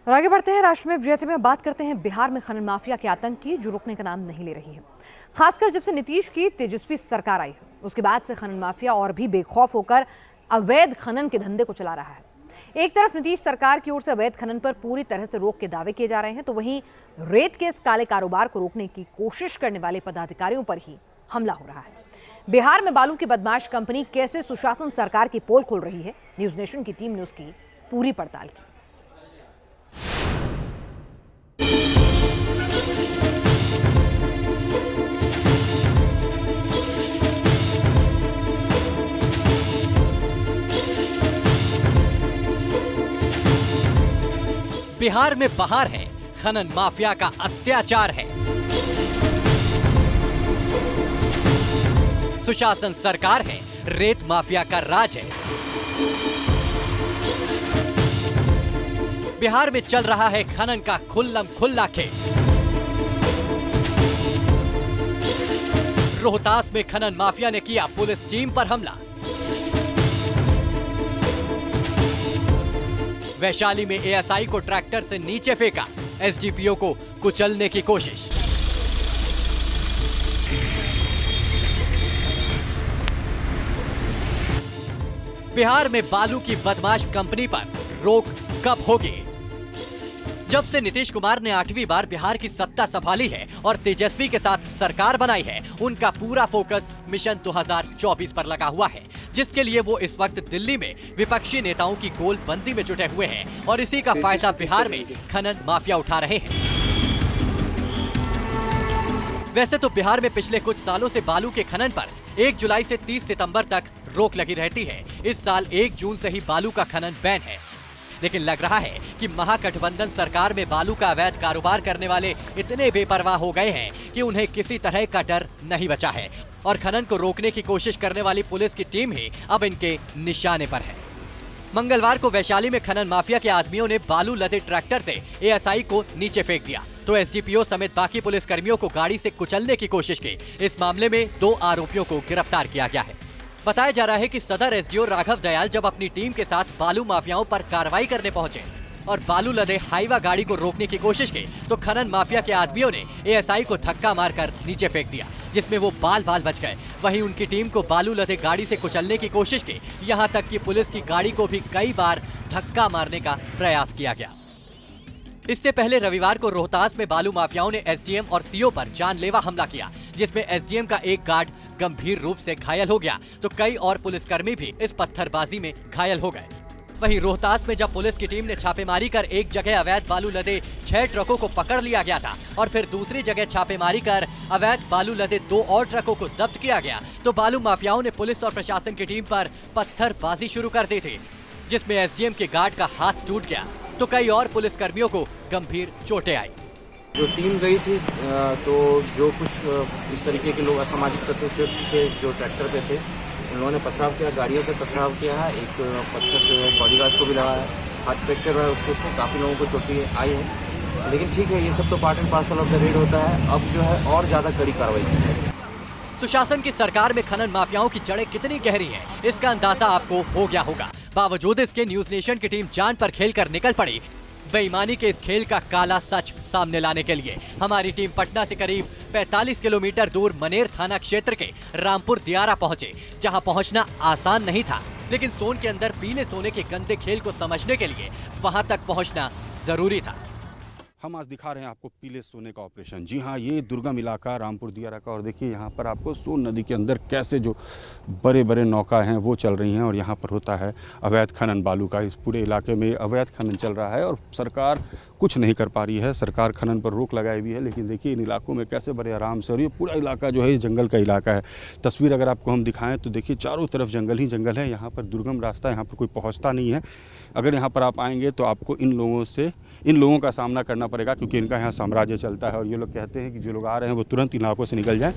और आगे बढ़ते हैं राष्ट्र में बात करते हैं बिहार में खनन माफिया के आतंक की, जो रुकने का नाम नहीं ले रही है। खासकर जब से नीतीश की तेजस्वी सरकार आई है, उसके बाद से खनन माफिया और भी बेखौफ होकर अवैध खनन के धंधे को चला रहा है। एक तरफ नीतीश सरकार की ओर से अवैध खनन पर पूरी तरह से रोक के दावे किए जा रहे हैं, तो वहीं रेत के इस काले कारोबार को रोकने की कोशिश करने वाले पदाधिकारियों पर ही हमला हो रहा है। बिहार में बालू की बदमाश कंपनी कैसे सुशासन सरकार की पोल खोल रही है, न्यूज नेशन की टीम ने उसकी पूरी पड़ताल की। बिहार में बहार है, खनन माफिया का अत्याचार है। सुशासन सरकार है, रेत माफिया का राज है। बिहार में चल रहा है खनन का खुल्लम खुल्ला खेल। रोहतास में खनन माफिया ने किया पुलिस टीम पर हमला। वैशाली में एएसआई को ट्रैक्टर से नीचे फेंका, एसडीपीओ को कुचलने की कोशिश। बिहार में बालू की बदमाश कंपनी पर रोक कब होगी? जब से नीतीश कुमार ने 8वीं बार बिहार की सत्ता संभाली है और तेजस्वी के साथ सरकार बनाई है, उनका पूरा फोकस मिशन 2024 पर लगा हुआ है, जिसके लिए वो इस वक्त दिल्ली में विपक्षी नेताओं की गोलबंदी में जुटे हुए हैं और इसी का फायदा बिहार में खनन माफिया उठा रहे हैं। वैसे तो बिहार में पिछले कुछ सालों से बालू के खनन पर 1 जुलाई से 30 सितंबर तक रोक लगी रहती है। इस साल 1 जून से ही बालू का खनन बैन है, लेकिन लग रहा है कि महागठबंधन सरकार में बालू का अवैध कारोबार करने वाले इतने बेपरवाह हो गए हैं कि उन्हें किसी तरह का डर नहीं बचा है और खनन को रोकने की कोशिश करने वाली पुलिस की टीम ही अब इनके निशाने पर है। मंगलवार को वैशाली में खनन माफिया के आदमियों ने बालू लदे ट्रैक्टर से एएसआई को नीचे फेंक दिया, तो एसडीपीओ समेत बाकी पुलिस कर्मियों को गाड़ी से कुचलने की कोशिश की। इस मामले में 2 आरोपियों को गिरफ्तार किया गया है। बताया जा रहा है कि सदर एसडीओ राघव दयाल जब अपनी टीम के साथ बालू माफियाओं पर कार्रवाई करने पहुंचे और बालू लदे हाईवा गाड़ी को रोकने की कोशिश की, तो खनन माफिया के आदमियों ने एएसआई को धक्का मारकर नीचे फेंक दिया, जिसमें वो बाल बाल बच गए। वहीं उनकी टीम को बालू लदे गाड़ी से कुचलने की कोशिश की, यहाँ तक कि पुलिस की गाड़ी को भी कई बार धक्का मारने का प्रयास किया गया। इससे पहले रविवार को रोहतास में बालू माफियाओं ने एसडीएम और सीओ पर जानलेवा हमला किया, जिसमें एसडीएम का एक गार्ड गंभीर रूप से घायल हो गया, तो कई और पुलिसकर्मी भी इस पत्थरबाजी में घायल हो गए। वहीं रोहतास में जब पुलिस की टीम ने छापेमारी कर एक जगह अवैध बालू लदे 6 ट्रकों को पकड़ लिया गया था और फिर दूसरी जगह छापेमारी कर अवैध बालू लदे 2 और ट्रकों को जब्त किया गया, तो बालू माफियाओं ने पुलिस और प्रशासन की टीम पर पत्थरबाजी शुरू कर दी थी, जिसमें एसडीएम के गार्ड का हाथ टूट गया, तो कई और पुलिसकर्मियों को गंभीर चोटें आई। जो टीम गई थी तो जो कुछ इस तरीके के लोग असामाजिक तत्व के जो ट्रैक्टर पे थे, उन लोगों ने पथराव किया, गाड़ियों से पथराव किया है। एक पत्थर से बॉडीगार्ड को भी लगा है, हाथ फ्रैक्चर है उसके, इसमें काफ़ी लोगों को चोटें आई है। लेकिन ठीक है, ये सब तो part and parcel of the red होता है। अब जो है और ज़्यादा कड़ी कार्रवाई की जाएगी। सुशासन की सरकार में खनन माफियाओं की जड़ें कितनी गहरी हैं, इसका अंदाजा आपको हो गया होगा। बावजूद इसके न्यूज नेशन की टीम जान पर खेलकर निकल पड़ी बेईमानी के इस खेल का काला सच सामने लाने के लिए। हमारी टीम पटना से करीब 45 किलोमीटर दूर मनेर थाना क्षेत्र के रामपुर दियारा पहुंचे, जहां पहुंचना आसान नहीं था, लेकिन सोन के अंदर पीले सोने के गंदे खेल को समझने के लिए वहां तक पहुंचना जरूरी था। हम आज दिखा रहे हैं आपको पीले सोने का ऑपरेशन। जी हाँ, ये दुर्गम इलाका रामपुर दियारा का, और देखिए यहाँ पर आपको सोन नदी के अंदर कैसे जो बड़े बड़े नौका हैं वो चल रही हैं और यहाँ पर होता है अवैध खनन बालू का। इस पूरे इलाके में अवैध खनन चल रहा है और सरकार कुछ नहीं कर पा रही है। सरकार खनन पर रोक लगाई हुई है, लेकिन देखिए इन इलाकों में कैसे बड़े आराम से, और ये पूरा इलाका जो है ये जंगल का इलाका है। तस्वीर अगर आपको हम दिखाएं तो देखिए चारों तरफ जंगल ही जंगल है। यहाँ पर दुर्गम रास्ता, यहाँ पर कोई पहुँचता नहीं है। अगर यहाँ पर आप आएंगे तो आपको इन लोगों का सामना करना पड़ेगा, क्योंकि इनका यहाँ साम्राज्य चलता है और ये लोग कहते हैं कि जो लोग आ रहे हैं वो तुरंत इलाकों से निकल जाएं।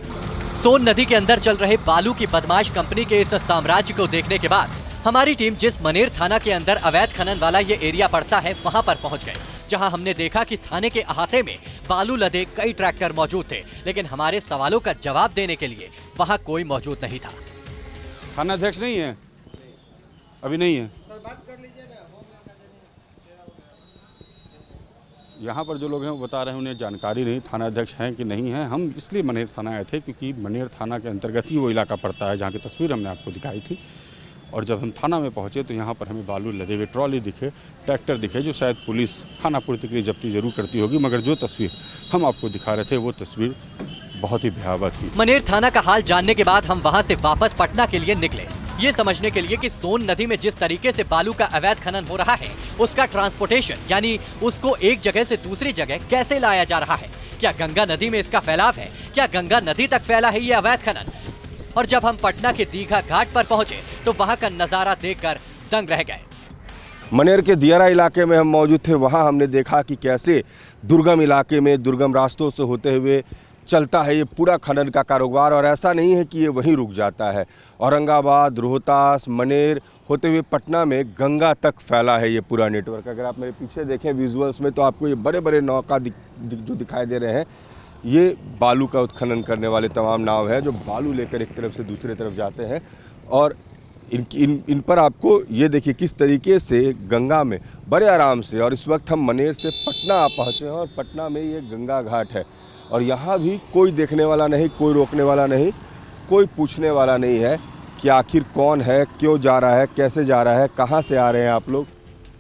सोन नदी के अंदर चल रहे बालू की बदमाश कंपनी के इस साम्राज्य को देखने के बाद हमारी टीम जिस मनेर थाना के अंदर अवैध खनन वाला ये एरिया पड़ता है वहां पर पहुंच गए, जहां हमने देखा कि थाने के अहाते में बालू लदे कई ट्रैक्टर मौजूद थे, लेकिन हमारे सवालों का जवाब देने के लिए वहां कोई मौजूद नहीं था। थाना अध्यक्ष नहीं है, अभी नहीं है। सर बात कर लीजिए ना। यहाँ पर जो लोग हैं वो बता रहे हैं उन्हें जानकारी नहीं, थाना अध्यक्ष हैं कि नहीं हैं। हम इसलिए मनेर थाना आए थे क्योंकि मनेर थाना के अंतर्गत ही वो इलाका पड़ता है जहाँ की तस्वीर हमने आपको दिखाई थी। और जब हम थाना में पहुँचे तो यहाँ पर हमें बालू लदे हुए ट्रॉली दिखे, ट्रैक्टर दिखे, जो शायद पुलिस खानापूर्ति के लिए जब्ती जरूर करती होगी, मगर जो तस्वीर हम आपको दिखा रहे थे वो तस्वीर बहुत ही भयावह थी। मनेर थाना का हाल जानने के बाद हम वहां से वापस पटना के लिए निकले, ये समझने के लिए कि सोन नदी में जिस तरीके से बालू का अवैध खनन हो रहा है उसका ट्रांसपोर्टेशन यानी उसको एक जगह से दूसरी जगह कैसे लाया जा रहा है। क्या गंगा नदी में इसका फैलाव है? क्या गंगा नदी तक फैला है ये अवैध खनन? और जब हम पटना के दीघा घाट पर पहुंचे तो वहां का नजारा देखकर दंग रह गए। मनेर के दियारा इलाके में हम मौजूद थे। वहाँ हमने देखा कि कैसे दुर्गम इलाके में दुर्गम रास्तों से होते हुए चलता है ये पूरा खनन का कारोबार। और ऐसा नहीं है कि ये वहीं रुक जाता है, औरंगाबाद, रोहतास, मनेर होते हुए पटना में गंगा तक फैला है ये पूरा नेटवर्क। अगर आप मेरे पीछे देखें विजुअल्स में तो आपको ये बड़े बड़े नौका जो दिखाई दे रहे हैं, ये बालू का उत्खनन करने वाले तमाम नाव हैं जो बालू लेकर एक तरफ से दूसरी तरफ जाते हैं। और इन पर आपको ये देखिए किस तरीके से गंगा में बड़े आराम से। और इस वक्त हम मनेर से पटना पहुँचे हैं और पटना में ये गंगा घाट है और यहाँ भी कोई देखने वाला नहीं, कोई रोकने वाला नहीं, कोई पूछने वाला नहीं है कि आखिर कौन है, क्यों जा रहा है, कैसे जा रहा है, कहाँ से आ रहे हैं आप लोग।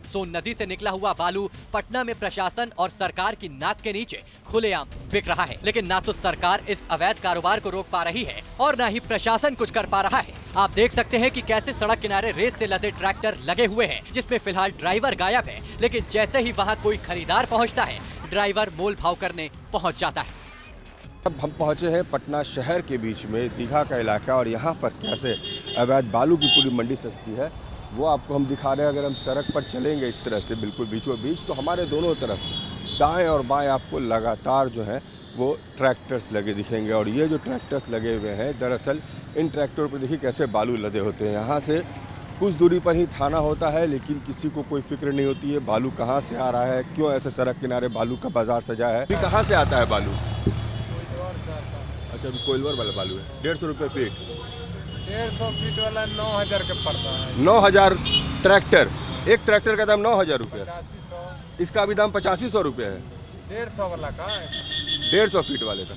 सोन नदी से निकला हुआ बालू पटना में प्रशासन और सरकार की नाक के नीचे खुलेआम बिक रहा है, लेकिन ना तो सरकार इस अवैध कारोबार को रोक पा रही है और ना ही प्रशासन कुछ कर पा रहा है। आप देख सकते हैं कि कैसे सड़क किनारे रेत से लदे ट्रैक्टर लगे हुए हैं जिसमें फिलहाल ड्राइवर गायब है, लेकिन जैसे ही वहाँ कोई खरीदार पहुँचता है ड्राइवर मोल भाव करने पहुँच जाता है। अब हम पहुंचे हैं पटना शहर के बीच में दीघा का इलाका और यहाँ पर कैसे अवैध बालू की पूरी मंडी सस्ती है वो आपको हम दिखा रहे हैं। अगर हम सड़क पर चलेंगे इस तरह से बिल्कुल बीचों बीच तो हमारे दोनों तरफ दाएं और बाएं आपको लगातार जो है वो ट्रैक्टर्स लगे दिखेंगे। और ये जो ट्रैक्टर्स लगे हुए हैं दरअसल इन ट्रैक्टरों पर देखिए कैसे बालू लदे होते हैं। यहाँ से कुछ दूरी पर ही थाना होता है लेकिन किसी को कोई फिक्र नहीं होती है बालू कहाँ से आ रहा है, क्यों ऐसे सड़क किनारे बालू का बाजार सजा है। ये कहाँ से आता है बालू? अच्छा, कोइलवर वाला बालू है। 150 रुपये फीट। 150 फीट वाला 9000 का पड़ता है। 9000 ट्रैक्टर, एक ट्रैक्टर का दाम 9000 रुपये। 8500। इसका भी दाम 8500 रुपये है। 150 वाला का है। 150 फीट वाले का।